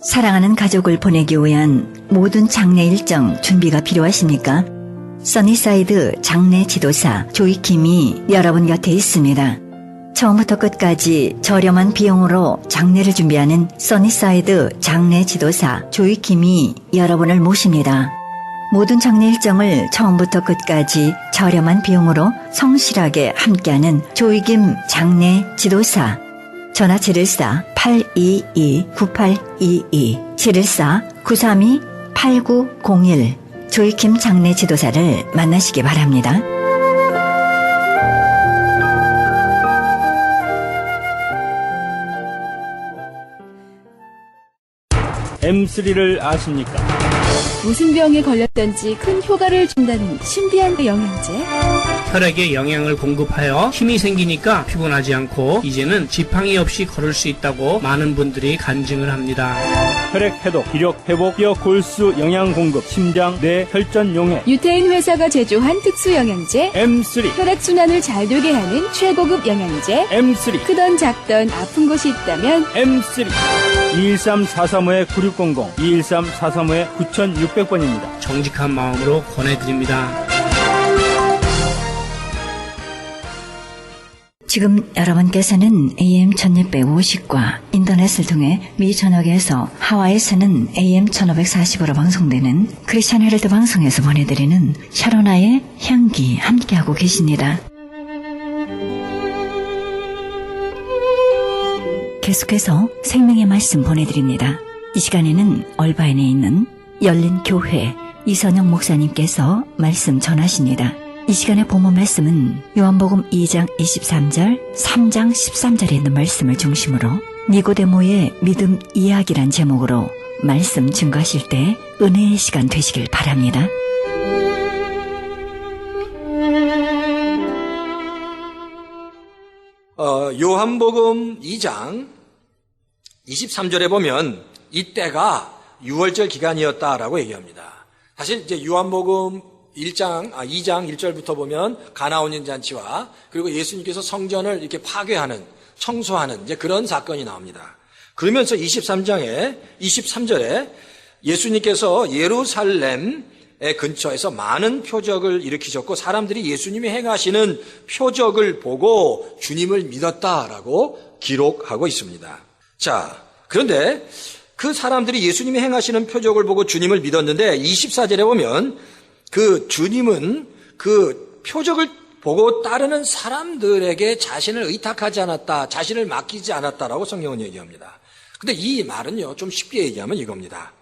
사랑하는 가족을 보내기 위한 모든 장례 일정 준비가 필요하십니까? 써니사이드 장례 지도사 조이킴이 여러분 곁에 있습니다. 처음부터 끝까지 저렴한 비용으로 장례를 준비하는 써니사이드 장례 지도사 조이킴이 여러분을 모십니다. 모든 장례 일정을 처음부터 끝까지 저렴한 비용으로 성실하게 함께하는 조이김 장례 지도사. 전화 714-822-9822 714-932-8901 조이킴 장례 지도사를 만나시기 바랍니다. M3를 아십니까? 무슨 병에 걸렸던지 큰 효과를 준다는 신비한 영양제. 혈액에 영양을 공급하여 힘이 생기니까 피곤하지 않고 이제는 지팡이 없이 걸을 수 있다고 많은 분들이 간증을 합니다. 혈액 해독, 기력 회복, 뼈 골수 영양 공급, 심장, 뇌, 혈전 용해. 유태인 회사가 제조한 특수 영양제. M3. 혈액순환을 잘 되게 하는 최고급 영양제. M3. 크던 작던 아픈 곳이 있다면 M3. 213-435-9600, 213-435-9600번입니다. 정직한 마음으로 권해드립니다. 지금 여러분께서는 AM 1650과 인터넷을 통해 미 전역에서 하와이에서는 AM 1540으로 방송되는 크리스천 헤럴드 방송에서 보내드리는 샤로나의 향기 함께하고 계십니다. 계속해서 생명의 말씀 보내드립니다. 이 시간에는 얼바인에 있는 열린교회 이선영 목사님께서 말씀 전하십니다. 이 시간의 본문 말씀은 요한복음 2장 23절, 3장 13절에 있는 말씀을 중심으로 니고데모의 믿음 이야기란 제목으로 말씀 증거하실 때 은혜의 시간 되시길 바랍니다. 요한복음 2장 23절에 보면 이때가 6월절 기간이었다라고 얘기합니다. 사실 이제 요한복음 2장 1절부터 보면 가나온인 잔치와 그리고 예수님께서 성전을 이렇게 파괴하는, 청소하는 이제 그런 사건이 나옵니다. 그러면서 23절에 예수님께서 예루살렘의 근처에서 많은 표적을 일으키셨고 사람들이 예수님이 행하시는 표적을 보고 주님을 믿었다라고 기록하고 있습니다. 자, 그런데 그 사람들이 예수님이 행하시는 표적을 보고 주님을 믿었는데 24절에 보면 그 주님은 그 표적을 보고 따르는 사람들에게 자신을 의탁하지 않았다, 자신을 맡기지 않았다라고 성경은 얘기합니다. 근데 이 말은요, 좀 쉽게 얘기하면 이겁니다.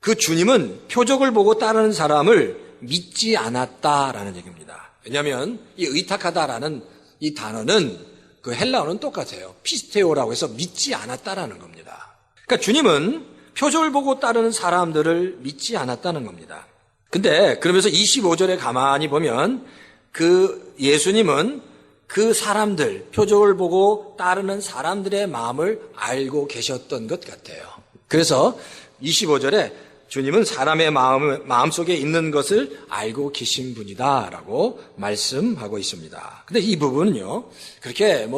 그 주님은 표적을 보고 따르는 사람을 믿지 않았다라는 얘기입니다. 왜냐하면 이 의탁하다라는 이 단어는 그 헬라어는 똑같아요. 피스테오라고 해서 믿지 않았다라는 겁니다. 그러니까 주님은 표적을 보고 따르는 사람들을 믿지 않았다는 겁니다. 근데 그러면서 25절에 가만히 보면 그 예수님은 그 사람들, 표적을 보고 따르는 사람들의 마음을 알고 계셨던 것 같아요. 그래서 25절에 주님은 사람의 마음속에 있는 것을 알고 계신 분이다라고 말씀하고 있습니다. 근데 이 부분은요, 그렇게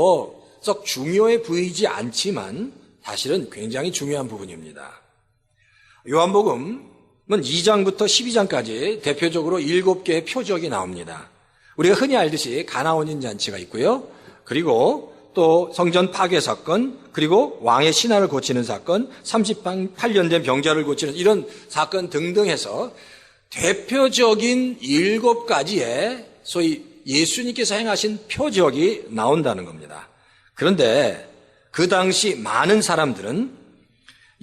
썩 중요해 보이지 않지만 사실은 굉장히 중요한 부분입니다. 요한복음은 2장부터 12장까지 대표적으로 7개의 표적이 나옵니다. 우리가 흔히 알듯이 가나온인 잔치가 있고요. 그리고 또 성전 파괴 사건, 그리고 왕의 신하를 고치는 사건, 38년 된 병자를 고치는 이런 사건 등등 해서 대표적인 7가지의 소위 예수님께서 행하신 표적이 나온다는 겁니다. 그런데 그 당시 많은 사람들은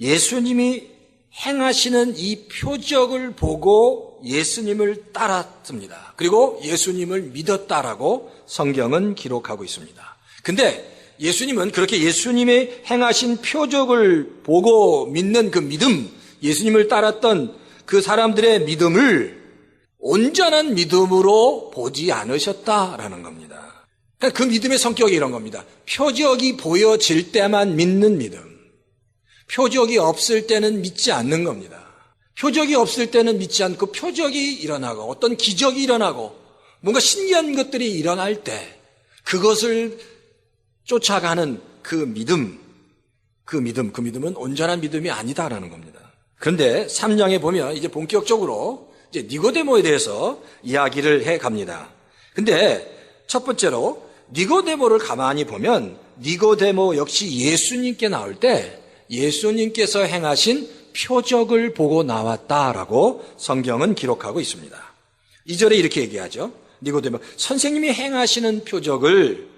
예수님이 행하시는 이 표적을 보고 예수님을 따랐습니다. 그리고 예수님을 믿었다라고 성경은 기록하고 있습니다. 근데 예수님은 그렇게 예수님의 행하신 표적을 보고 믿는 그 믿음, 예수님을 따랐던 그 사람들의 믿음을 온전한 믿음으로 보지 않으셨다라는 겁니다. 그 믿음의 성격이 이런 겁니다. 표적이 보여질 때만 믿는 믿음. 표적이 없을 때는 믿지 않는 겁니다. 표적이 없을 때는 믿지 않고 표적이 일어나고 어떤 기적이 일어나고 뭔가 신기한 것들이 일어날 때 그것을 쫓아가는 그 믿음, 그 믿음은 온전한 믿음이 아니다라는 겁니다. 그런데 3장에 보면 이제 본격적으로 이제 니고데모에 대해서 이야기를 해 갑니다. 근데 첫 번째로 니고데모를 가만히 보면 니고데모 역시 예수님께 나올 때 예수님께서 행하신 표적을 보고 나왔다라고 성경은 기록하고 있습니다. 2절에 이렇게 얘기하죠. 니고데모, 선생님이 행하시는 표적을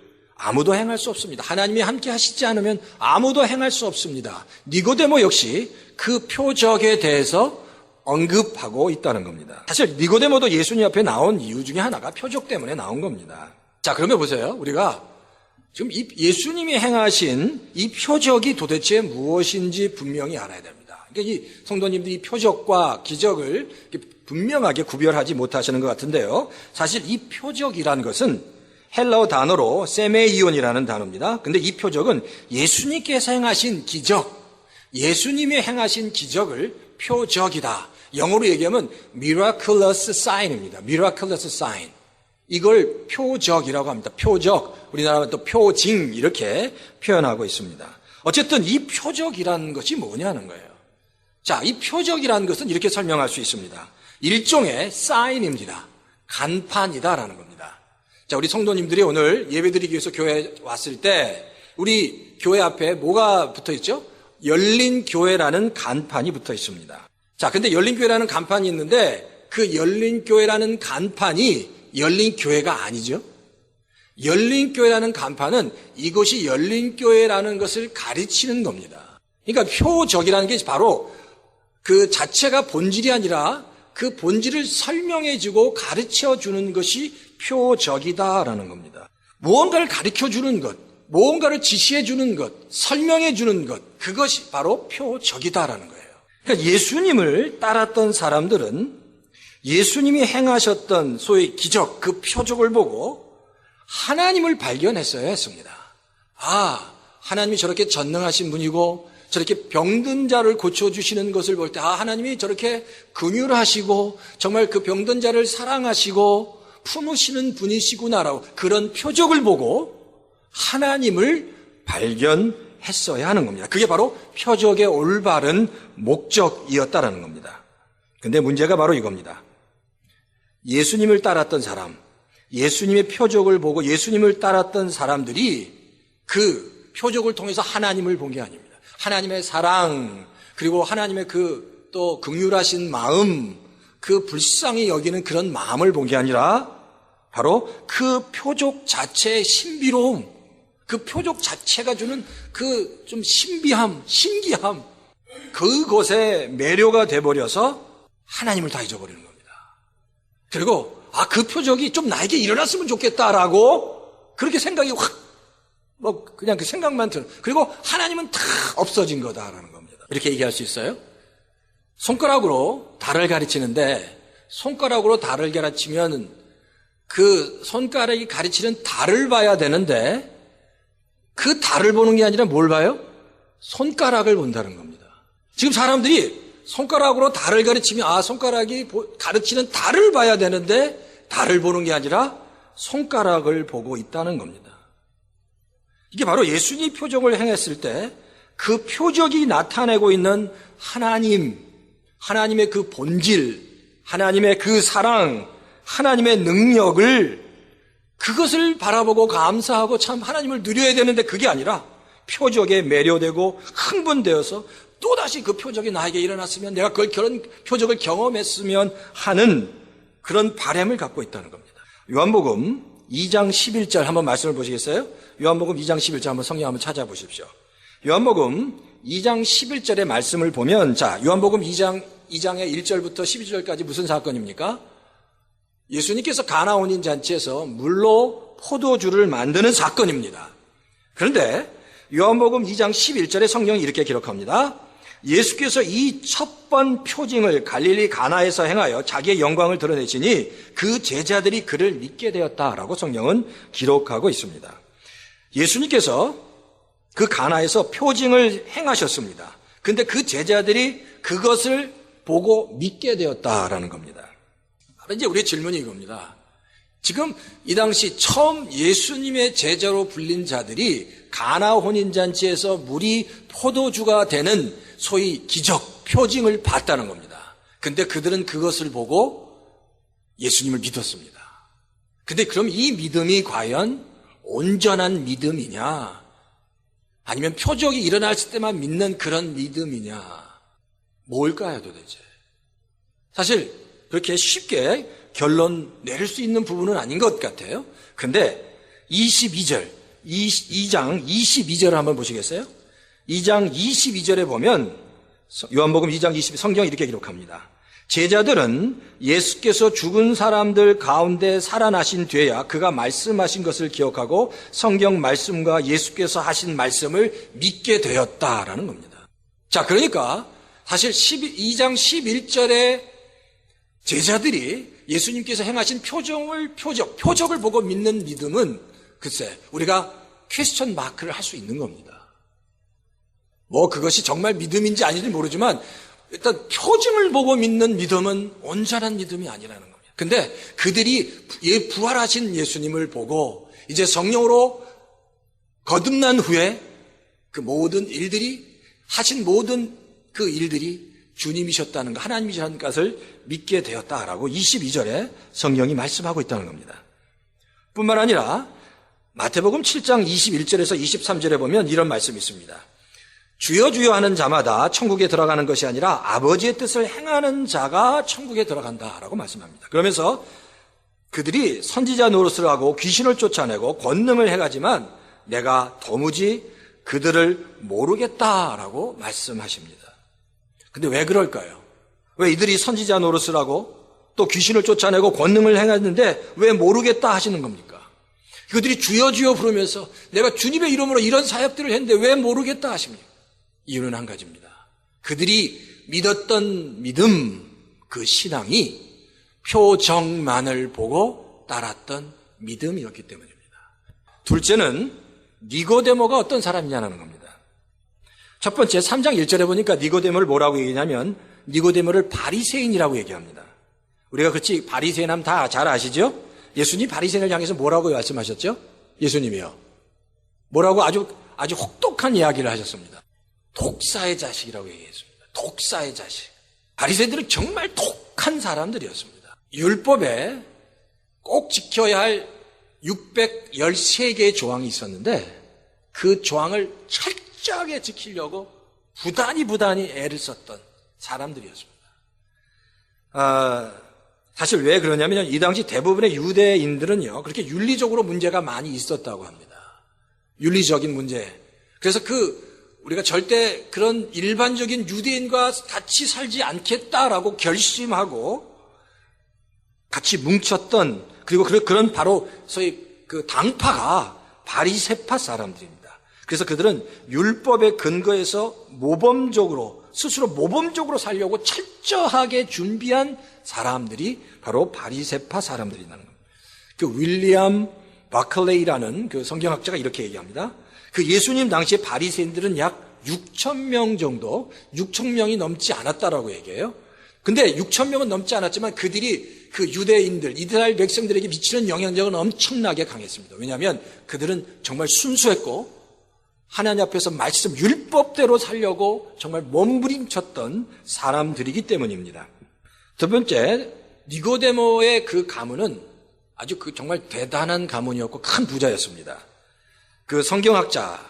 아무도 행할 수 없습니다. 하나님이 함께 하시지 않으면 아무도 행할 수 없습니다. 니고데모 역시 그 표적에 대해서 언급하고 있다는 겁니다. 사실 니고데모도 예수님 앞에 나온 이유 중에 하나가 표적 때문에 나온 겁니다. 자, 그러면 보세요. 우리가 지금 이 예수님이 행하신 이 표적이 도대체 무엇인지 분명히 알아야 됩니다. 그러니까 이 성도님들이 표적과 기적을 분명하게 구별하지 못하시는 것 같은데요. 사실 이 표적이라는 것은 헬라어 단어로 세메이온이라는 단어입니다. 근데 이 표적은 예수님께서 행하신 기적, 예수님이 행하신 기적을 표적이다. 영어로 얘기하면 miraculous sign입니다. miraculous sign. 이걸 표적이라고 합니다. 표적. 우리나라는 또 표징 이렇게 표현하고 있습니다. 어쨌든 이 표적이라는 것이 뭐냐는 거예요. 자, 이 표적이라는 것은 이렇게 설명할 수 있습니다. 일종의 사인입니다. 간판이다라는 겁니다. 자, 우리 성도님들이 오늘 예배드리기 위해서 교회에 왔을 때 우리 교회 앞에 뭐가 붙어 있죠? 열린 교회라는 간판이 붙어 있습니다. 자, 근데 열린 교회라는 간판이 있는데 그 열린 교회라는 간판이 열린 교회가 아니죠. 열린 교회라는 간판은 이것이 열린 교회라는 것을 가르치는 겁니다. 그러니까 표적이라는 게 바로 그 자체가 본질이 아니라 그 본질을 설명해주고 가르쳐주는 것이 표적이다라는 겁니다. 무언가를 가르쳐주는 것, 무언가를 지시해주는 것, 설명해주는 것, 그것이 바로 표적이다라는 거예요. 그러니까 예수님을 따랐던 사람들은 예수님이 행하셨던 소위 기적, 그 표적을 보고 하나님을 발견했어야 했습니다. 아, 하나님이 저렇게 전능하신 분이고 저렇게 병든 자를 고쳐주시는 것을 볼 때 하나님이 저렇게 긍휼하시고 정말 그 병든 자를 사랑하시고 품으시는 분이시구나라고 그런 표적을 보고 하나님을 발견했어야 하는 겁니다. 그게 바로 표적의 올바른 목적이었다라는 겁니다. 근데 문제가 바로 이겁니다. 예수님을 따랐던 사람, 예수님의 표적을 보고 예수님을 따랐던 사람들이 그 표적을 통해서 하나님을 본 게 아닙니다. 하나님의 사랑, 그리고 하나님의 그 또 긍휼하신 마음, 그 불쌍히 여기는 그런 마음을 본 게 아니라 바로 그 표적 자체의 신비로움, 그 표적 자체가 주는 그 좀 신비함, 신기함, 그것에 매료가 돼버려서 하나님을 다 잊어버리는 겁니다. 그리고 그 표적이 좀 나에게 일어났으면 좋겠다라고 그렇게 생각이 확 그냥 그 생각만 드는. 그리고 하나님은 다 없어진 거다라는 겁니다. 이렇게 얘기할 수 있어요? 손가락으로 달을 가르치는데 손가락으로 달을 가르치면 그 손가락이 가르치는 달을 봐야 되는데 그 달을 보는 게 아니라 뭘 봐요? 손가락을 본다는 겁니다. 지금 사람들이 손가락으로 달을 가르치면 손가락이 가르치는 달을 봐야 되는데 달을 보는 게 아니라 손가락을 보고 있다는 겁니다. 이게 바로 예수님이 표적을 행했을 때 그 표적이 나타내고 있는 하나님의 그 본질, 하나님의 그 사랑, 하나님의 능력을 그것을 바라보고 감사하고 참 하나님을 누려야 되는데 그게 아니라 표적에 매료되고 흥분되어서 또다시 그 표적이 나에게 일어났으면 내가 그런 표적을 경험했으면 하는 그런 바람을 갖고 있다는 겁니다. 요한복음 2장 11절 한번 말씀을 보시겠어요? 요한복음 2장 11절 한번 성경 한번 찾아보십시오. 요한복음 2장 11절의 말씀을 보면 요한복음 2장의 1절부터 12절까지 무슨 사건입니까? 예수님께서 가나 혼인 잔치에서 물로 포도주를 만드는 사건입니다. 그런데 요한복음 2장 11절에 성경이 이렇게 기록합니다. 예수께서 이 첫 번 표징을 갈릴리 가나에서 행하여 자기의 영광을 드러내시니 그 제자들이 그를 믿게 되었다라고 성경은 기록하고 있습니다. 예수님께서 그 가나에서 표징을 행하셨습니다. 그런데 그 제자들이 그것을 보고 믿게 되었다라는 겁니다. 이제 우리의 질문이 이겁니다. 지금 이 당시 처음 예수님의 제자로 불린 자들이 가나 혼인잔치에서 물이 포도주가 되는 소위 기적, 표징을 봤다는 겁니다. 근데 그들은 그것을 보고 예수님을 믿었습니다. 근데 그럼 이 믿음이 과연 온전한 믿음이냐? 아니면 표적이 일어났을 때만 믿는 그런 믿음이냐? 뭘까요, 도대체? 사실 그렇게 쉽게 결론 내릴 수 있는 부분은 아닌 것 같아요. 근데 2장 22절을 한번 보시겠어요? 2장 22절에 보면 요한복음 2장 22 성경이 이렇게 기록합니다. 제자들은 예수께서 죽은 사람들 가운데 살아나신 뒤에야 그가 말씀하신 것을 기억하고 성경 말씀과 예수께서 하신 말씀을 믿게 되었다라는 겁니다. 자, 그러니까 사실 2장 11절에 제자들이 예수님께서 행하신 표적을 보고 믿는 믿음은 글쎄 우리가 퀘스천 마크를 할 수 있는 겁니다. 뭐 그것이 정말 믿음인지 아닌지 모르지만 일단 표징을 보고 믿는 믿음은 온전한 믿음이 아니라는 겁니다. 근데 그들이 부활하신 예수님을 보고 이제 성령으로 거듭난 후에 그 모든 일들이 하신 모든 그 일들이 주님이셨다는 것, 하나님이셨다는 것을 믿게 되었다라고 22절에 성경이 말씀하고 있다는 겁니다. 뿐만 아니라 마태복음 7장 21절에서 23절에 보면 이런 말씀이 있습니다. 주여 주여 하는 자마다 천국에 들어가는 것이 아니라 아버지의 뜻을 행하는 자가 천국에 들어간다라고 말씀합니다. 그러면서 그들이 선지자 노릇을 하고 귀신을 쫓아내고 권능을 행하지만 내가 도무지 그들을 모르겠다라고 말씀하십니다. 근데 왜 그럴까요? 왜 이들이 선지자 노릇을 하고 또 귀신을 쫓아내고 권능을 행했는데 왜 모르겠다 하시는 겁니까? 그들이 주여 주여 부르면서 내가 주님의 이름으로 이런 사역들을 했는데 왜 모르겠다 하십니까? 이유는 한 가지입니다. 그들이 믿었던 믿음, 그 신앙이 표정만을 보고 따랐던 믿음이었기 때문입니다. 둘째는 니고데모가 어떤 사람이냐는 겁니다. 첫 번째 3장 1절에 보니까 니고데모를 뭐라고 얘기하냐면 니고데모를 바리새인이라고 얘기합니다. 우리가 그렇지 바리새인 하면 다 잘 아시죠? 예수님 바리새인을 향해서 뭐라고 말씀하셨죠? 예수님이요. 뭐라고 아주 혹독한 이야기를 하셨습니다. 독사의 자식이라고 얘기했습니다. 독사의 자식. 바리새인들은 정말 독한 사람들이었습니다. 율법에 꼭 지켜야 할 613개의 조항이 있었는데 그 조항을 철저하게 지키려고 부단히 애를 썼던 사람들이었습니다. 사실 왜 그러냐면 이 당시 대부분의 유대인들은요 그렇게 윤리적으로 문제가 많이 있었다고 합니다. 윤리적인 문제. 그래서 우리가 절대 그런 일반적인 유대인과 같이 살지 않겠다라고 결심하고 같이 뭉쳤던 그리고 그런 바로 소위 그 당파가 바리새파 사람들입니다. 그래서 그들은 율법의 근거에서 스스로 모범적으로 살려고 철저하게 준비한 사람들이 바로 바리새파 사람들이라는 겁니다. 그 윌리엄 바클레이라는 그 성경학자가 이렇게 얘기합니다. 그 예수님 당시에 바리새인들은 약 6,000명 정도, 6,000명이 넘지 않았다라고 얘기해요. 근데 6,000명은 넘지 않았지만 그들이 그 유대인들, 이스라엘 백성들에게 미치는 영향력은 엄청나게 강했습니다. 왜냐하면 그들은 정말 순수했고 하나님 앞에서 말씀, 율법대로 살려고 정말 몸부림쳤던 사람들이기 때문입니다. 두 번째, 니고데모의 그 가문은 아주 정말 대단한 가문이었고 큰 부자였습니다. 그 성경학자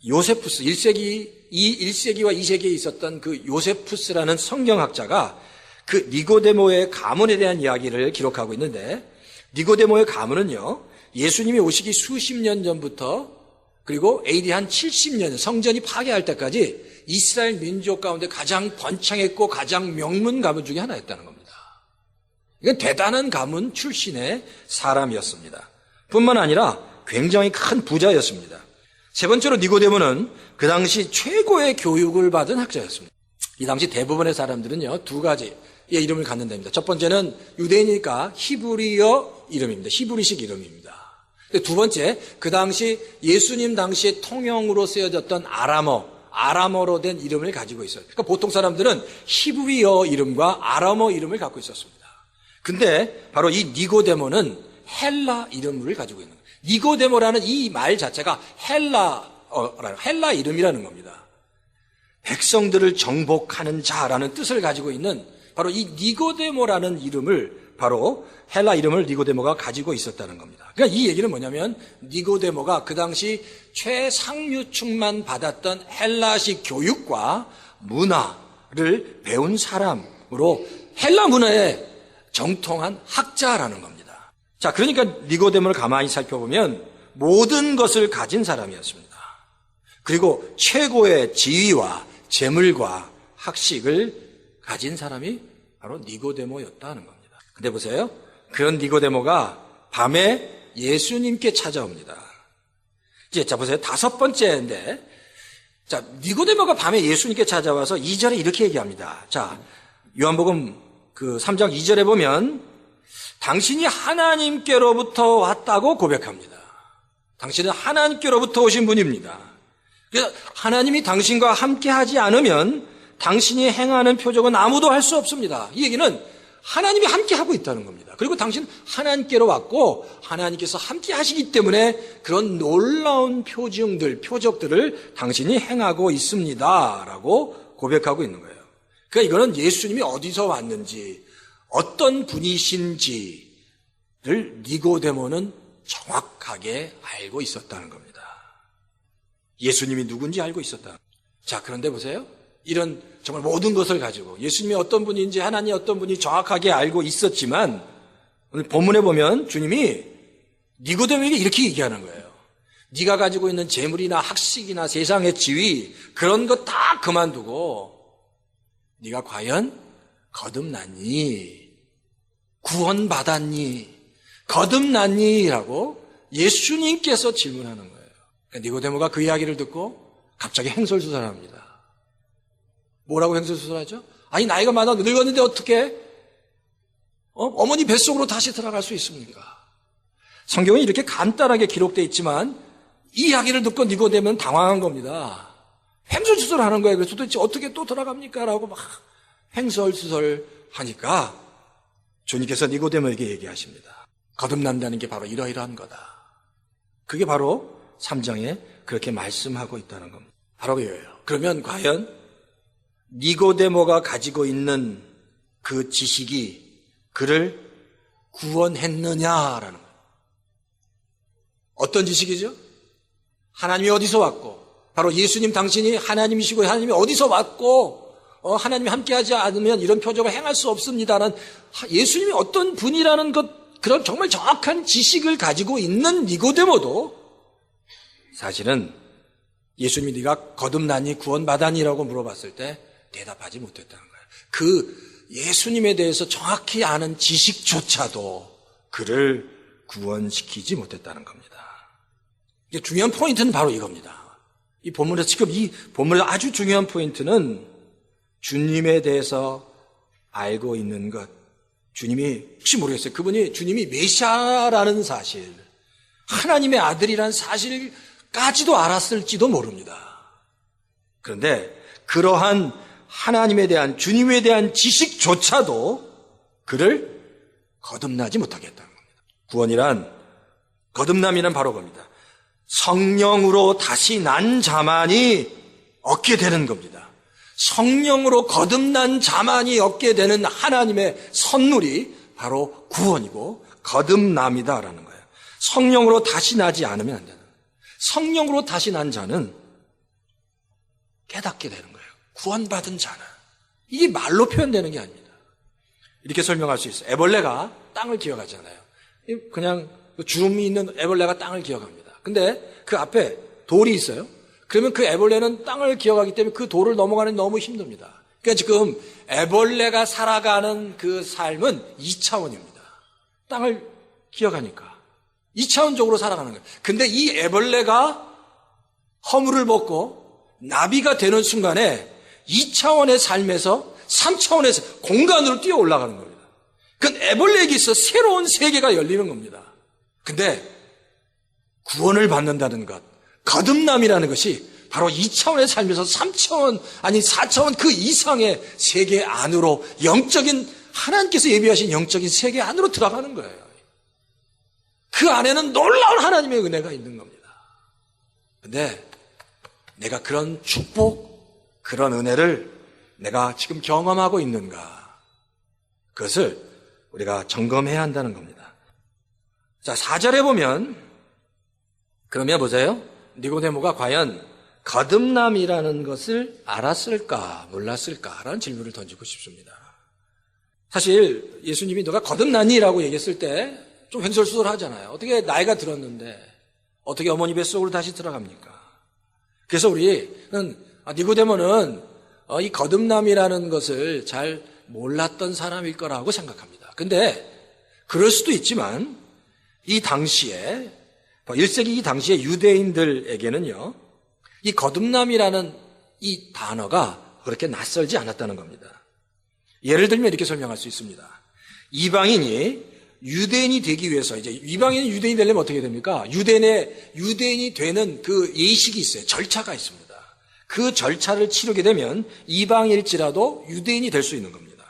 요세푸스 1세기와 2세기에 있었던 그 요세푸스라는 성경학자가 그 니고데모의 가문에 대한 이야기를 기록하고 있는데 니고데모의 가문은요 예수님이 오시기 수십 년 전부터 그리고 AD 한 70년 성전이 파괴할 때까지 이스라엘 민족 가운데 가장 번창했고 가장 명문 가문 중에 하나였다는 겁니다. 이건 대단한 가문 출신의 사람이었습니다. 뿐만 아니라 굉장히 큰 부자였습니다. 세 번째로 니고데모는 그 당시 최고의 교육을 받은 학자였습니다. 이 당시 대부분의 사람들은요 두 가지의 이름을 갖는답니다. 첫 번째는 유대인이니까 히브리어 이름입니다. 히브리식 이름입니다. 두 번째, 그 당시 예수님 당시에 통용으로 쓰여졌던 아람어로 된 이름을 가지고 있어요. 그러니까 보통 사람들은 히브리어 이름과 아람어 이름을 갖고 있었습니다. 근데 바로 이 니고데모는 헬라 이름을 가지고 있는 거예요. 니고데모라는 이 말 자체가 헬라 이름이라는 겁니다. 백성들을 정복하는 자라는 뜻을 가지고 있는 바로 이 니고데모라는 이름을, 바로 헬라 이름을 니고데모가 가지고 있었다는 겁니다. 그러니까 이 얘기는 뭐냐면 니고데모가 그 당시 최상류층만 받았던 헬라식 교육과 문화를 배운 사람으로 헬라 문화에 정통한 학자라는 겁니다. 자, 그러니까 니고데모를 가만히 살펴보면 모든 것을 가진 사람이었습니다. 그리고 최고의 지위와 재물과 학식을 가진 사람이 바로 니고데모였다는 겁니다. 근데 보세요. 그런 니고데모가 밤에 예수님께 찾아옵니다. 이제 자 보세요. 5번째인데, 자, 니고데모가 밤에 예수님께 찾아와서 2절에 이렇게 얘기합니다. 자, 요한복음 3장 2절에 보면 당신이 하나님께로부터 왔다고 고백합니다. 당신은 하나님께로부터 오신 분입니다. 그래서 하나님이 당신과 함께 하지 않으면 당신이 행하는 표적은 아무도 할 수 없습니다. 이 얘기는 하나님이 함께 하고 있다는 겁니다. 그리고 당신은 하나님께로 왔고 하나님께서 함께 하시기 때문에 그런 놀라운 표적들을 당신이 행하고 있습니다. 라고 고백하고 있는 거예요. 그러니까 이거는 예수님이 어디서 왔는지, 어떤 분이신지를 니고데모는 정확하게 알고 있었다는 겁니다. 예수님이 누군지 알고 있었다. 자, 그런데 보세요. 이런 정말 모든 것을 가지고 예수님이 어떤 분인지, 하나님이 어떤 분이 정확하게 알고 있었지만 오늘 본문에 보면 주님이 니고데모에게 이렇게 얘기하는 거예요. 네가 가지고 있는 재물이나 학식이나 세상의 지위, 그런 거 다 그만두고 네가 과연 거듭났니? 구원받았니? 거듭났니? 라고 예수님께서 질문하는 거예요. 그러니까 니고데모가 그 이야기를 듣고 갑자기 횡설수설합니다. 뭐라고 횡설수설하죠? 아니, 나이가 많아 늙었는데 어떻게 어머니 뱃속으로 다시 들어갈 수 있습니까? 성경은 이렇게 간단하게 기록되어 있지만 이 이야기를 듣고 니고데모는 당황한 겁니다. 횡설수설하는 거예요. 그래서 도대체 어떻게 또 들어갑니까? 라고 막 횡설수설하니까 주님께서 니고데모에게 얘기하십니다. 거듭난다는 게 바로 이러이러한 거다. 그게 바로 3장에 그렇게 말씀하고 있다는 겁니다. 바로 이거예요. 그러면 과연 니고데모가 가지고 있는 그 지식이 그를 구원했느냐라는 거예요. 어떤 지식이죠? 하나님이 어디서 왔고, 바로 예수님 당신이 하나님이시고 하나님이 어디서 왔고, 하나님이 함께하지 않으면 이런 표적을 행할 수 없습니다라는 예수님이 어떤 분이라는 것, 그런 정말 정확한 지식을 가지고 있는 니고데모도 사실은 예수님이 네가 거듭나니 구원받았니라고 물어봤을 때 대답하지 못했다는 거예요. 그 예수님에 대해서 정확히 아는 지식조차도 그를 구원시키지 못했다는 겁니다. 이게 중요한 포인트는 바로 이겁니다. 이 본문에서 지금 이 본문의 아주 중요한 포인트는 주님에 대해서 알고 있는 것. 주님이 혹시 모르겠어요. 그분이 주님이 메시아라는 사실, 하나님의 아들이라는 사실까지도 알았을지도 모릅니다. 그런데 그러한 하나님에 대한, 주님에 대한 지식조차도 그를 거듭나지 못하게 했다는 겁니다. 구원이란, 거듭남이란 바로 겁니다. 성령으로 다시 난 자만이 얻게 되는 겁니다. 성령으로 거듭난 자만이 얻게 되는 하나님의 선물이 바로 구원이고 거듭남이다라는 거예요. 성령으로 다시 나지 않으면 안 되는 거예요. 성령으로 다시 난 자는 깨닫게 되는 거예요. 구원받은 자는. 이게 말로 표현되는 게 아닙니다. 이렇게 설명할 수 있어요. 애벌레가 땅을 기어가잖아요. 그냥 주름이 있는 애벌레가 땅을 기어갑니다. 근데 그 앞에 돌이 있어요. 그러면 그 애벌레는 땅을 기어가기 때문에 그 돌을 넘어가는 게 너무 힘듭니다. 그러니까 지금 애벌레가 살아가는 그 삶은 2차원입니다. 땅을 기어가니까. 2차원적으로 살아가는 거예요. 근데 이 애벌레가 허물을 벗고 나비가 되는 순간에 2차원의 삶에서 3차원에서 공간으로 뛰어 올라가는 겁니다. 그건 애벌레에게 있어 새로운 세계가 열리는 겁니다. 근데 구원을 받는다는 것, 거듭남이라는 것이 바로 2차원의 삶에서 3차원, 아니 4차원 그 이상의 세계 안으로, 영적인, 하나님께서 예비하신 영적인 세계 안으로 들어가는 거예요. 그 안에는 놀라운 하나님의 은혜가 있는 겁니다. 근데 내가 그런 축복, 그런 은혜를 내가 지금 경험하고 있는가? 그것을 우리가 점검해야 한다는 겁니다. 자, 4절에 보면, 그러면 보세요. 니고데모가 과연 거듭남이라는 것을 알았을까, 몰랐을까라는 질문을 던지고 싶습니다. 사실 예수님이 너가 거듭났니라고 얘기했을 때 좀 횡설수설하잖아요. 어떻게 나이가 들었는데 어떻게 어머니 뱃속으로 다시 들어갑니까? 그래서 우리는 니고데모는 이 거듭남이라는 것을 잘 몰랐던 사람일 거라고 생각합니다. 근데 그럴 수도 있지만 이 당시에 1세기 이 당시에 유대인들에게는요, 이 거듭남이라는 이 단어가 그렇게 낯설지 않았다는 겁니다. 예를 들면 이렇게 설명할 수 있습니다. 이방인이 유대인이 되기 위해서, 이제 이방인이 유대인이 되려면 어떻게 됩니까? 유대인이 되는 그 예식이 있어요. 절차가 있습니다. 그 절차를 치르게 되면 이방일지라도 유대인이 될 수 있는 겁니다.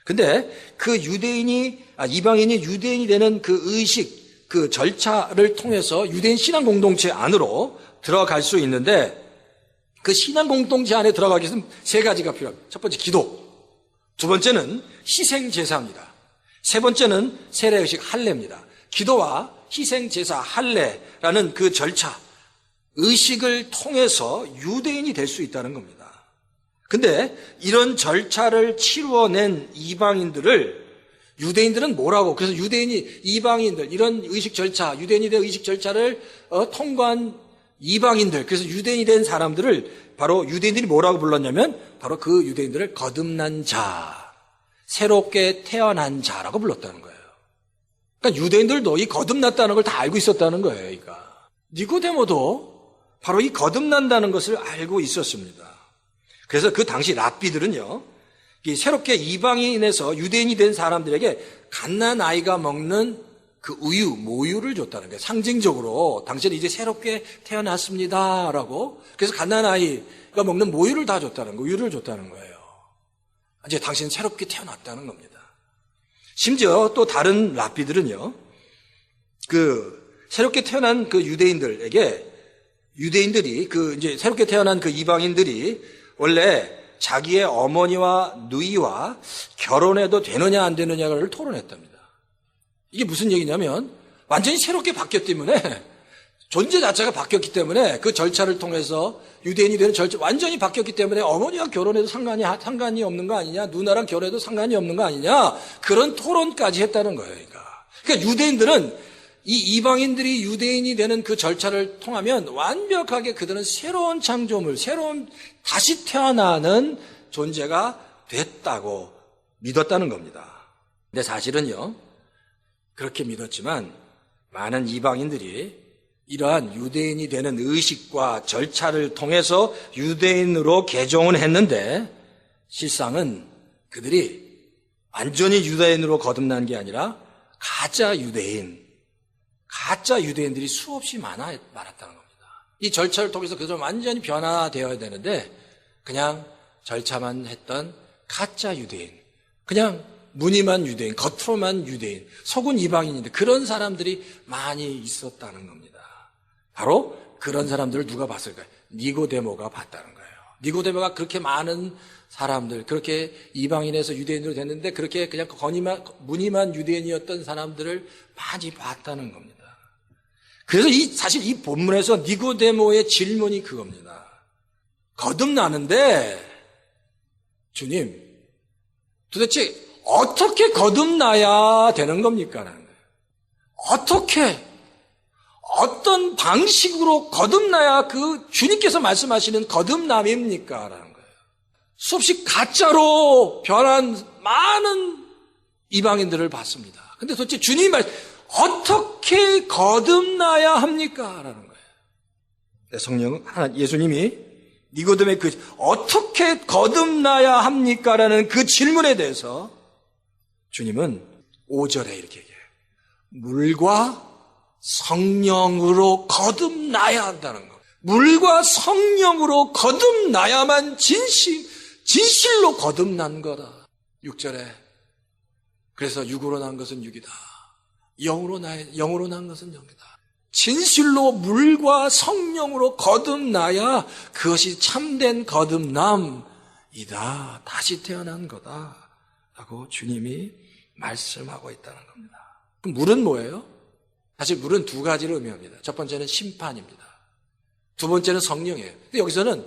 근데 그 이방인이 유대인이 되는 그 의식, 그 절차를 통해서 유대인 신앙 공동체 안으로 들어갈 수 있는데, 그 신앙 공동체 안에 들어가기 위해서는 3가지가 필요합니다. 첫 번째, 기도. 두 번째는 희생제사입니다. 세 번째는 세례의식 할례입니다. 기도와 희생제사 할례라는 그 절차, 의식을 통해서 유대인이 될 수 있다는 겁니다. 근데 이런 절차를 치루어낸 이방인들을 유대인들은 뭐라고, 그래서 이방인들, 이런 의식 절차, 유대인이 된 의식 절차를 통과한 이방인들, 그래서 유대인이 된 사람들을 바로 유대인들이 뭐라고 불렀냐면 바로 그 유대인들을 거듭난 자, 새롭게 태어난 자라고 불렀다는 거예요. 그러니까 유대인들도 이 거듭났다는 걸 다 알고 있었다는 거예요. 그러니까 니고데모도 바로 이 거듭난다는 것을 알고 있었습니다. 그래서 그 당시 랍비들은요, 이 새롭게 이방인에서 유대인이 된 사람들에게 갓난 아이가 먹는 그 우유, 모유를 줬다는 거예요. 상징적으로 당신은 이제 새롭게 태어났습니다라고. 그래서 갓난 아이가 먹는 모유를 다 줬다는 거예요. 우유를 줬다는 거예요. 이제 당신은 새롭게 태어났다는 겁니다. 심지어 또 다른 랍비들은요, 그 새롭게 태어난 그 유대인들이 이제 새롭게 태어난 그 이방인들이 원래 자기의 어머니와 누이와 결혼해도 되느냐 안 되느냐를 토론했답니다. 이게 무슨 얘기냐면 완전히 새롭게 바뀌었기 때문에, 존재 자체가 바뀌었기 때문에 그 절차를 통해서 유대인이 되는 절차 완전히 바뀌었기 때문에 어머니와 결혼해도 상관이 없는 거 아니냐, 누나랑 결혼해도 상관이 없는 거 아니냐, 그런 토론까지 했다는 거예요. 그러니까 유대인들은 이 이방인들이 유대인이 되는 그 절차를 통하면 완벽하게 그들은 새로운 창조물, 새로운 다시 태어나는 존재가 됐다고 믿었다는 겁니다. 근데 사실은요, 그렇게 믿었지만 많은 이방인들이 이러한 유대인이 되는 의식과 절차를 통해서 유대인으로 개종을 했는데, 실상은 그들이 완전히 유대인으로 거듭난 게 아니라 가짜 유대인들이 수없이 많았다는 겁니다. 이 절차를 통해서 그들은 완전히 변화되어야 되는데 그냥 절차만 했던 가짜 유대인, 그냥 무늬만 유대인, 겉으로만 유대인, 속은 이방인인데 그런 사람들이 많이 있었다는 겁니다. 바로 그런 사람들을 누가 봤을까요? 니고데모가 봤다는 거예요. 니고데모가 그렇게 많은 사람들, 그렇게 이방인에서 유대인으로 됐는데 그렇게 그냥 무늬만 유대인이었던 사람들을 많이 봤다는 겁니다. 그래서 사실 이 본문에서 니고데모의 질문이 그겁니다. 거듭나는데 주님, 도대체 어떻게 거듭나야 되는 겁니까? 라는 거예요. 어떤 방식으로 거듭나야 그 주님께서 말씀하시는 거듭남입니까? 라는 거예요. 수없이 가짜로 변한 많은 이방인들을 봤습니다. 근데 도대체 주님이 어떻게 거듭나야 합니까? 라는 거예요. 성령, 예수님이 니고데모의 어떻게 거듭나야 합니까? 라는 그 질문에 대해서 주님은 5절에 이렇게 얘기해요. 물과 성령으로 거듭나야 한다는 거. 물과 성령으로 거듭나야만 진실로 거듭난 거다. 6절에 그래서 육으로 난 것은 육이다. 영으로 난 것은 영이다. 진실로 물과 성령으로 거듭나야 그것이 참된 거듭남이다. 다시 태어난 거다. 라고 주님이 말씀하고 있다는 겁니다. 그럼 물은 뭐예요? 사실 물은 두 가지를 의미합니다. 첫 번째는 심판입니다. 두 번째는 성령이에요. 근데 여기서는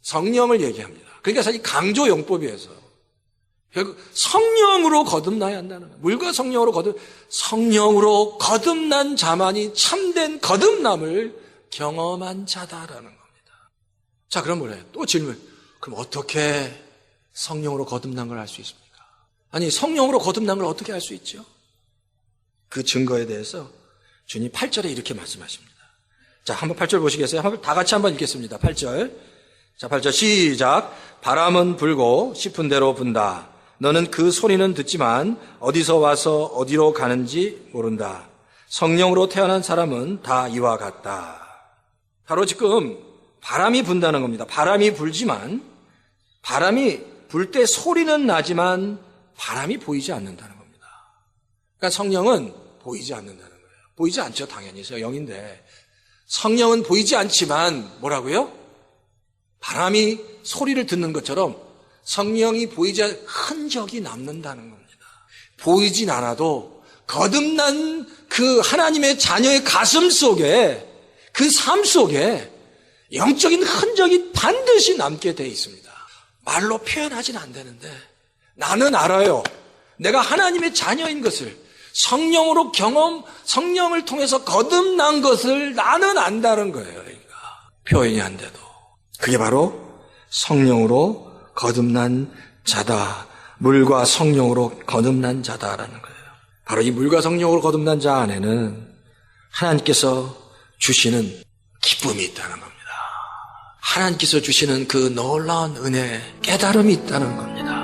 성령을 얘기합니다. 그러니까 사실 강조용법이어서 결국 성령으로 거듭나야 한다는 거예요. 물과 성령으로 거듭난 자만이 참된 거듭남을 경험한 자다라는 겁니다. 자, 그럼 뭐래요? 또 질문. 그럼 어떻게 성령으로 거듭난 걸 알 수 있습니까? 아니, 성령으로 거듭난 걸 어떻게 알 수 있죠? 그 증거에 대해서 주님 8절에 이렇게 말씀하십니다. 자, 한번 8절 보시겠어요? 다 같이 한번 읽겠습니다. 8절. 자, 8절 시작. 바람은 불고 싶은 대로 분다. 너는 그 소리는 듣지만 어디서 와서 어디로 가는지 모른다. 성령으로 태어난 사람은 다 이와 같다. 바로 지금 바람이 분다는 겁니다. 바람이 불지만 바람이 불 때 소리는 나지만 바람이 보이지 않는다는 겁니다. 그러니까 성령은 보이지 않는다는 거예요. 보이지 않죠. 당연히 영인데. 성령은 보이지 않지만 뭐라고요? 바람이 소리를 듣는 것처럼 성령이 보이지 않는 흔적이 남는다는 겁니다. 보이진 않아도 거듭난 그 하나님의 자녀의 가슴 속에 그 삶 속에 영적인 흔적이 반드시 남게 돼 있습니다. 말로 표현하진 않는데 나는 알아요. 내가 하나님의 자녀인 것을 성령을 통해서 거듭난 것을 나는 안다는 거예요. 그러니까 표현이 안 돼도. 그게 바로 성령으로 거듭난 자다. 물과 성령으로 거듭난 자다라는 거예요. 바로 이 물과 성령으로 거듭난 자 안에는 하나님께서 주시는 기쁨이 있다는 겁니다. 하나님께서 주시는 그 놀라운 은혜, 깨달음이 있다는 겁니다.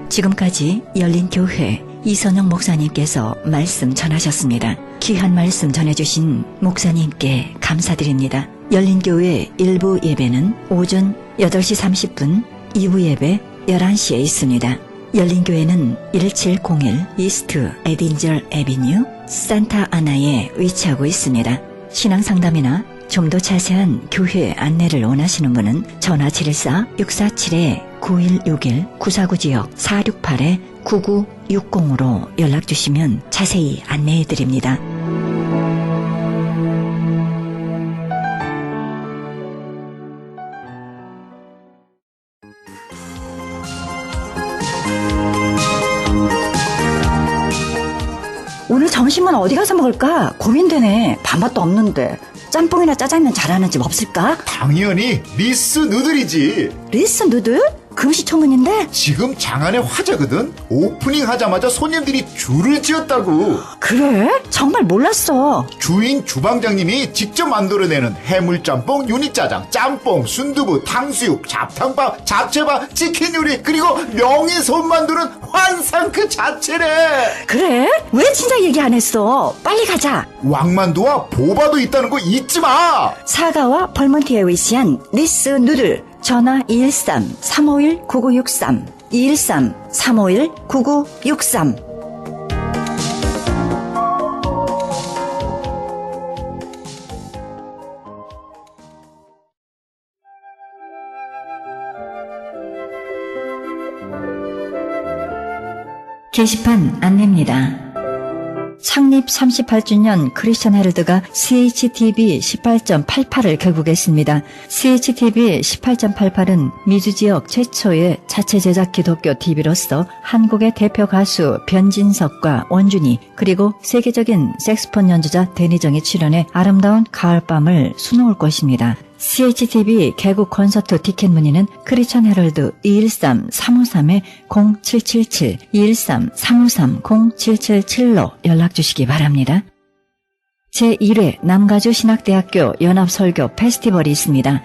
지금까지 열린교회 이선영 목사님께서 말씀 전하셨습니다. 귀한 말씀 전해주신 목사님께 감사드립니다. 열린교회 일부 예배는 오전 8시 30분, 2부 예배 11시에 있습니다. 열린교회는 1701 이스트 에딘절 애비뉴 산타아나에 위치하고 있습니다. 신앙상담이나 좀 더 자세한 교회 안내를 원하시는 분은 전화 714-647-9161 구사구지역 468-9960으로 연락주시면 자세히 안내해드립니다. 오늘 점심은 어디 가서 먹을까? 고민되네. 밥맛도 없는데. 짬뽕이나 짜장면 잘하는 집 없을까? 당연히 리스 누들이지. 리스 누들? 금시초문인데? 지금 장안의 화제거든. 오프닝 하자마자 손님들이 줄을 지었다고. 그래? 정말 몰랐어. 주인 주방장님이 직접 만들어내는 해물짬뽕, 유니짜장, 짬뽕, 순두부, 탕수육, 잡탕밥, 잡채밥, 치킨 요리, 그리고 명의 손만두는 환상 그 자체래. 그래? 왜 진작 얘기 안 했어? 빨리 가자. 왕만두와 보바도 있다는 거 잊지 마. 사과와 벌몬티에 위치한 리스 누들. 전화 213-351-9963 213-351-9963. 게시판 안내입니다. 창립 38주년 크리스천 헤럴드가 CHTV 18.88을 개국했습니다. CHTV 18.88은 미주 지역 최초의 자체 제작 기독교 TV로서 한국의 대표 가수 변진석과 원준이 그리고 세계적인 색스폰 연주자 데니정이 출연해 아름다운 가을밤을 수놓을 것입니다. CHTV 개국 콘서트 티켓 문의는 크리스천 헤럴드 213-353-0777 213-353-0777로 연락주시기 바랍니다. 제1회 남가주 신학대학교 연합설교 페스티벌이 있습니다.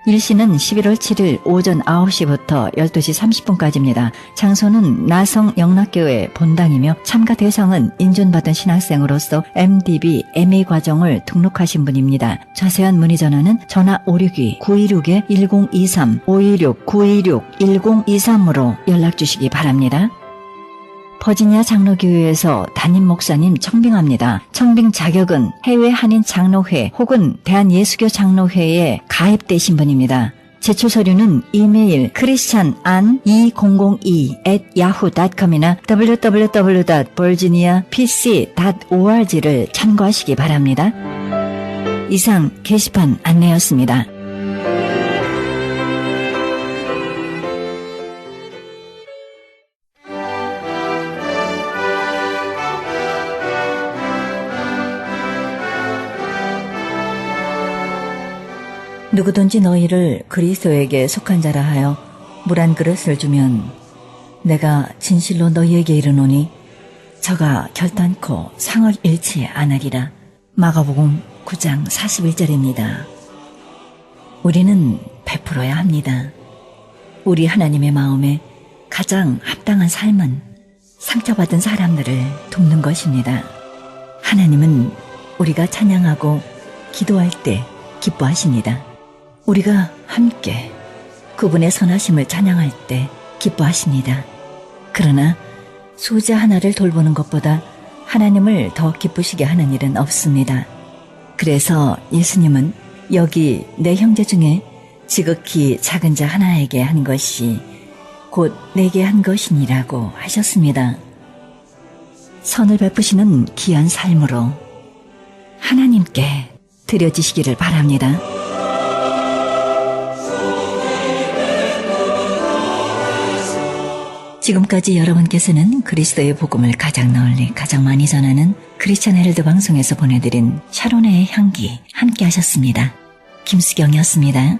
일시는 11월 7일 오전 9시부터 12시 30분까지입니다. 장소는 나성 영락교회 본당이며 참가 대상은 인준받은 신학생으로서 MDB, MA 과정을 등록하신 분입니다. 자세한 문의 전화는 전화 562-926-1023, 526-926-1023으로 연락주시기 바랍니다. 버지니아 장로교회에서 담임 목사님 청빙합니다. 청빙 자격은 해외 한인 장로회 혹은 대한예수교 장로회에 가입되신 분입니다. 제출 서류는 이메일 christian2002@yahoo.com이나 www.virginiapc.org를 참고하시기 바랍니다. 이상 게시판 안내였습니다. 누구든지 너희를 그리스도에게 속한 자라 하여 물 한 그릇을 주면 내가 진실로 너희에게 이르노니 저가 결단코 상을 잃지 않으리라. 마가복음 9장 41절입니다. 우리는 베풀어야 합니다. 우리 하나님의 마음에 가장 합당한 삶은 상처받은 사람들을 돕는 것입니다. 하나님은 우리가 찬양하고 기도할 때 기뻐하십니다. 우리가 함께 그분의 선하심을 찬양할 때 기뻐하십니다. 그러나 소자 하나를 돌보는 것보다 하나님을 더 기쁘시게 하는 일은 없습니다. 그래서 예수님은 여기 내 형제 중에 지극히 작은 자 하나에게 한 것이 곧 내게 한 것이니라고 하셨습니다. 선을 베푸시는 귀한 삶으로 하나님께 드려지시기를 바랍니다. 지금까지 여러분께서는 그리스도의 복음을 가장 널리 가장 많이 전하는 크리스찬 헤럴드 방송에서 보내드린 샤론의 향기 함께 하셨습니다. 김수경이었습니다.